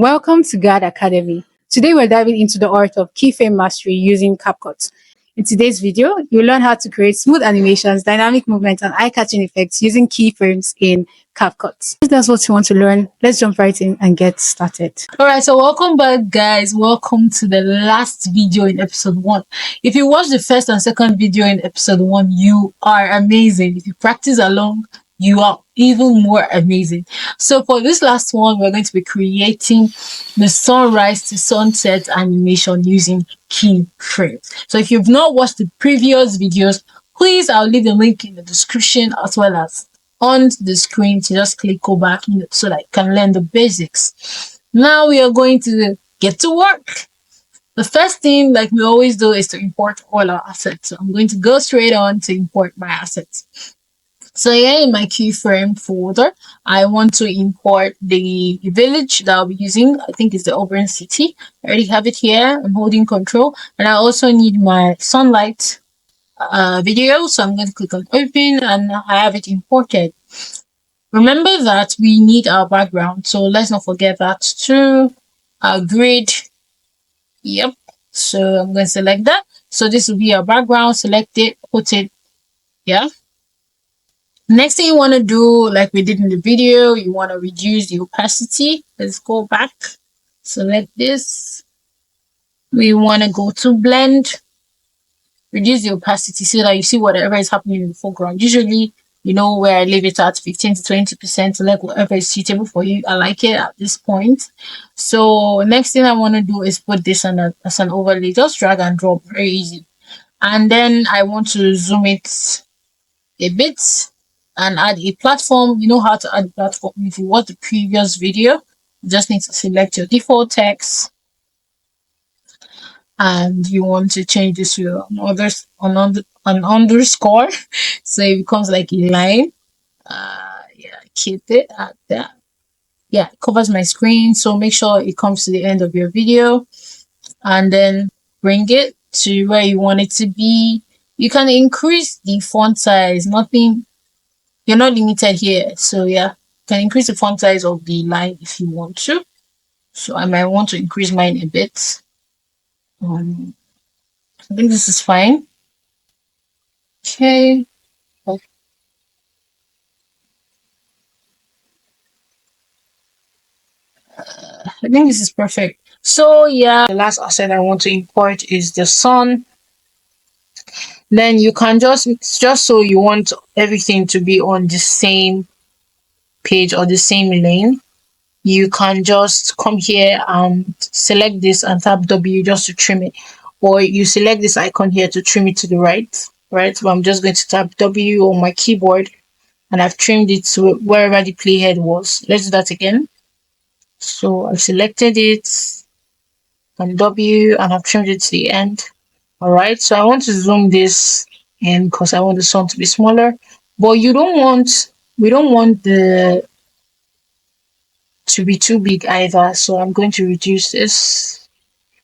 Welcome to God Academy. Today we're diving into the art of keyframe mastery using CapCut. In today's video, you'll learn how to create smooth animations, dynamic movements, and eye-catching effects using keyframes in CapCut. If that's what you want to learn, let's jump right in and get started. Alright, so welcome back, guys. Welcome to the last video in episode 1. If you watch the first and second video in episode 1, you are amazing. If you practice along, you are even more amazing. So for this last one, we're going to be creating the sunrise to sunset animation using keyframes. So if you've not watched the previous videos, please, I'll leave the link in the description as well as on the screen to just click go back so that you can learn the basics. Now we are going to get to work. The first thing, like we always do, is to import all our assets. So I'm going to go straight on to import my assets. So here in my keyframe folder, I want to import the village that I'll be using. I think it's the Auburn City. I already have it here. I'm holding control. And I also need my sunlight video. So I'm going to click on open and I have it imported. Remember that we need our background. So let's not forget that too. Our grid. Yep. So I'm going to select that. So this will be our background. Select it, put it. Yeah. Next thing you want to do, like we did in the video, you want to reduce the opacity. Let's go back. Select this. We want to go to blend. Reduce the opacity so that you see whatever is happening in the foreground. Usually, you know where I leave it at 15 to 20%. Select whatever is suitable for you. I like it at this point. So next thing I want to do is put this on as an overlay. Just drag and drop. Very easy. And then I want to zoom it a bit and add a platform. You know how to add a platform. If you watch the previous video, you just need to select your default text and you want to change this to an underscore so it becomes like a line. Yeah, keep it at that. Yeah, it covers my screen, so make sure it comes to the end of your video and then bring it to where you want it to be. You can increase the font size. You're not limited here. So yeah, you can increase the font size of the line if you want to. So I might want to increase mine a bit. I think this is fine. Okay. I think this is perfect. So yeah, the last asset I want to import is the sun. Then you can just so you want everything to be on the same page or the same lane, you can just come here and select this and tap W just to trim it, or you select this icon here to trim it to the right. So I'm just going to tap W on my keyboard and I've trimmed it to wherever the playhead was. Let's do that again. So I've selected it and W and I've trimmed it to the end. Alright, so I want to zoom this in because I want the sun to be smaller, but we don't want the to be too big either. So I'm going to reduce this.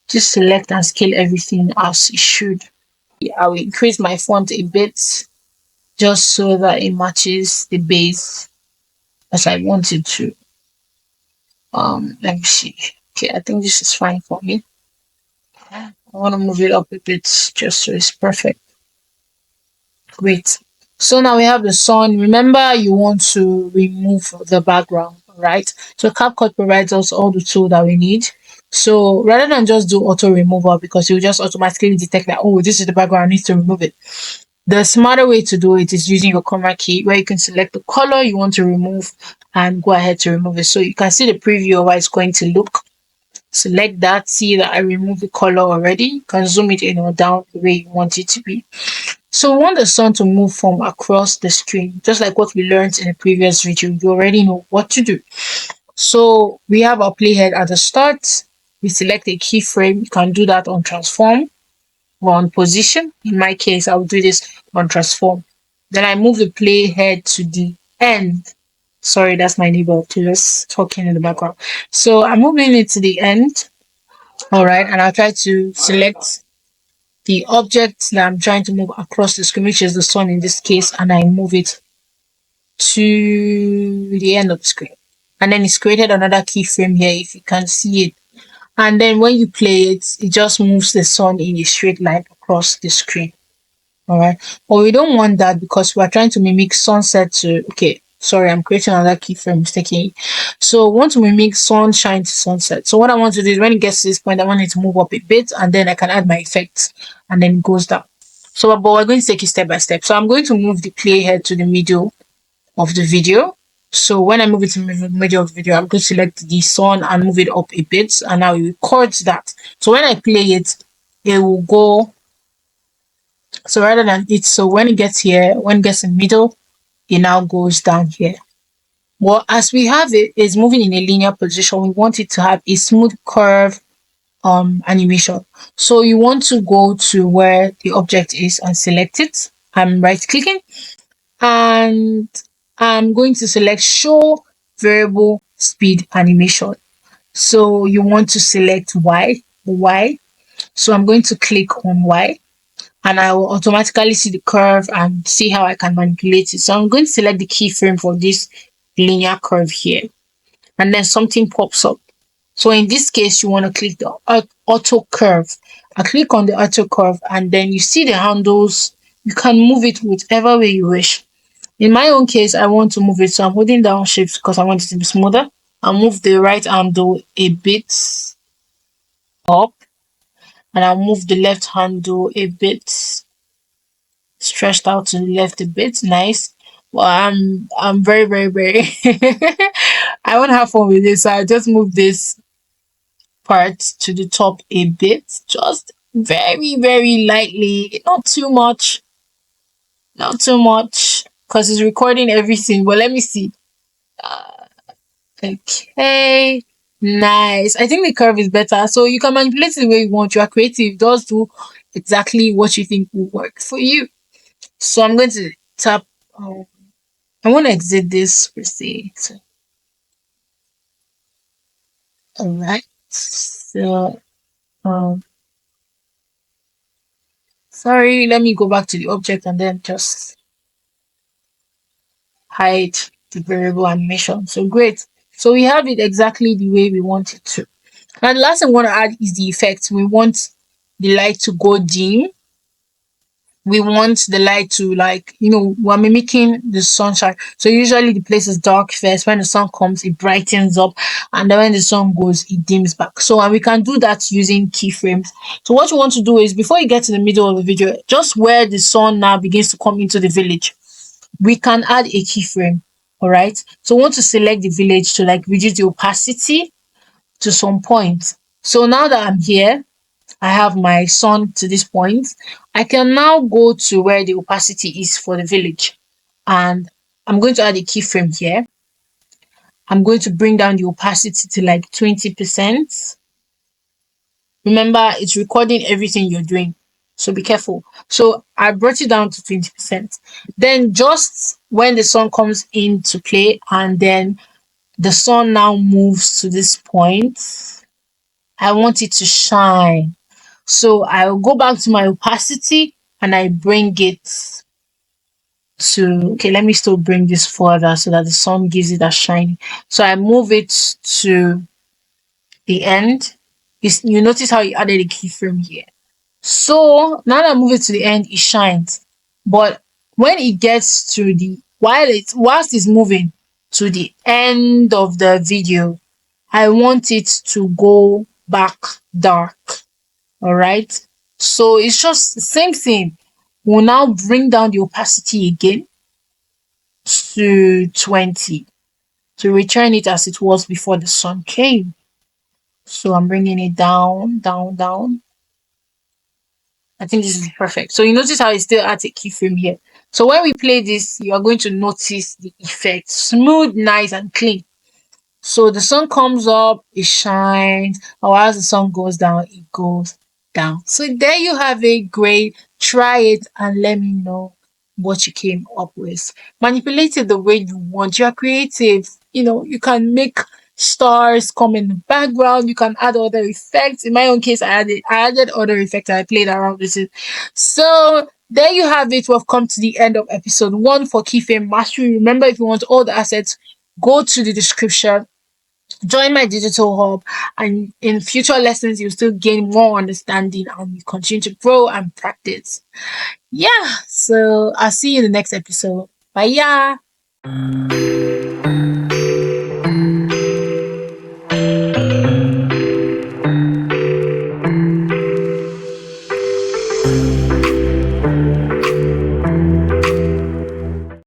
Just select and scale everything as it should. I will increase my font a bit just so that it matches the base as I want it to. Let me see. Okay, I think this is fine for me. I want to move it up a bit just so it's perfect. Great. So now we have the sun. Remember, you want to remove the background, right? So CapCut provides us all the tools that we need. So rather than just do auto removal because it will just automatically detect that, oh, this is the background, I need to remove it. The smarter way to do it is using your camera key where you can select the color you want to remove and go ahead to remove it. So you can see the preview of how it's going to look. Select that, see that I removed the color already. You can zoom it in or down the way you want it to be. So we want the sun to move from across the screen, just like what we learned in the previous video. You already know what to do. So we have our playhead at the start. We select a keyframe. You can do that on transform or on position. In my case, I'll do this on transform. Then I move the playhead to the end. Sorry, that's my neighbor just talking in the background. So I'm moving it to the end. All right, and I'll try to select the object that I'm trying to move across the screen, which is the sun in this case, and I move it to the end of the screen. and then it's created another keyframe here if you can see it. And then when you play it, it just moves the sun in a straight line across the screen. All right. But we don't want that because we're trying to mimic sunset to, okay, sorry, I'm creating another keyframe mistakenly. So I want to mimic sunshine to sunset. So what I want to do is when it gets to this point, I want it to move up a bit and then I can add my effects and then it goes down. So, but we're going to take it step by step. So I'm going to move the playhead to the middle of the video. So when I move it to the middle of the video, I'm going to select the sun and move it up a bit and now it records that. So when I play it, it will go. So rather than it, so when it gets here, when it gets in the middle, it now goes down here. Well, as we have it, it's moving in a linear position. We want it to have a smooth curve animation. So you want to go to where the object is and select it. I'm right clicking and I'm going to select show variable speed animation. So you want to select Y, the Y. So I'm going to click on Y and I will automatically see the curve and see how I can manipulate it. So I'm going to select the keyframe for this linear curve here and then something pops up. So in this case, you want to click the auto curve. I click on the auto curve and then you see the handles. You can move it whichever way you wish. In my own case, I want to move it. So I'm holding down shift because I want it to be smoother. I'll move the right handle a bit up and I'll move the left handle a bit stretched out to the left a bit. Nice. Well, I'm very I want to have fun with this. So I just move this part to the top a bit, just very lightly, not too much, because it's recording everything. But let me see. Okay, nice. I think the curve is better, so you can manipulate it the way you want. You are creative. Just do exactly what you think will work for you. So I'm going to tap. I want to exit this per se. So, all right. So sorry. Let me go back to the object and then just hide the variable animation. So great. So we have it exactly the way we want it to. And the last thing we want to add is the effect. We want the light to go dim. We want the light to we're mimicking the sunshine. So usually the place is dark first. When the sun comes, it brightens up. And then when the sun goes, it dims back. So and we can do that using keyframes. So what you want to do is before you get to the middle of the video, just where the sun now begins to come into the village, we can add a keyframe. All right. So we want to select the village to reduce the opacity to some point. So now that I'm here, I have my sun to this point. I can now go to where the opacity is for the village. And I'm going to add a keyframe here. I'm going to bring down the opacity to 20%. Remember, it's recording everything you're doing. So be careful. So I brought it down to 20%. Then just when the sun comes into play and then the sun now moves to this point, I want it to shine. So I'll go back to my opacity and I bring it to, okay, let me still bring this further so that the sun gives it a shine. So I move it to the end. You notice how you added a keyframe here. So now that I move it to the end, it shines. But when it gets to whilst it's moving to the end of the video, I want it to go back dark. All right. So it's just the same thing. We'll now bring down the opacity again to 20 to return it as it was before the sun came. So I'm bringing it down. I think this is perfect. So you notice how it still adds a keyframe here. So when we play this, you are going to notice the effect. Smooth, nice, and clean. So the sun comes up, it shines, and as the sun goes down, it goes down. So there you have it. Great. Try it and let me know what you came up with. Manipulate it the way you want. You are creative. You can make stars come in the background. You can add other effects. In my own case, I added other effects. I played around with it. So there you have it. We've come to the end of episode 1 for Keyframe Mastery. Remember, if you want all the assets go to the description, join my digital hub, and in future lessons you'll still gain more understanding and you continue to grow and practice. Yeah, so I'll see you in the next episode. Bye. Yeah.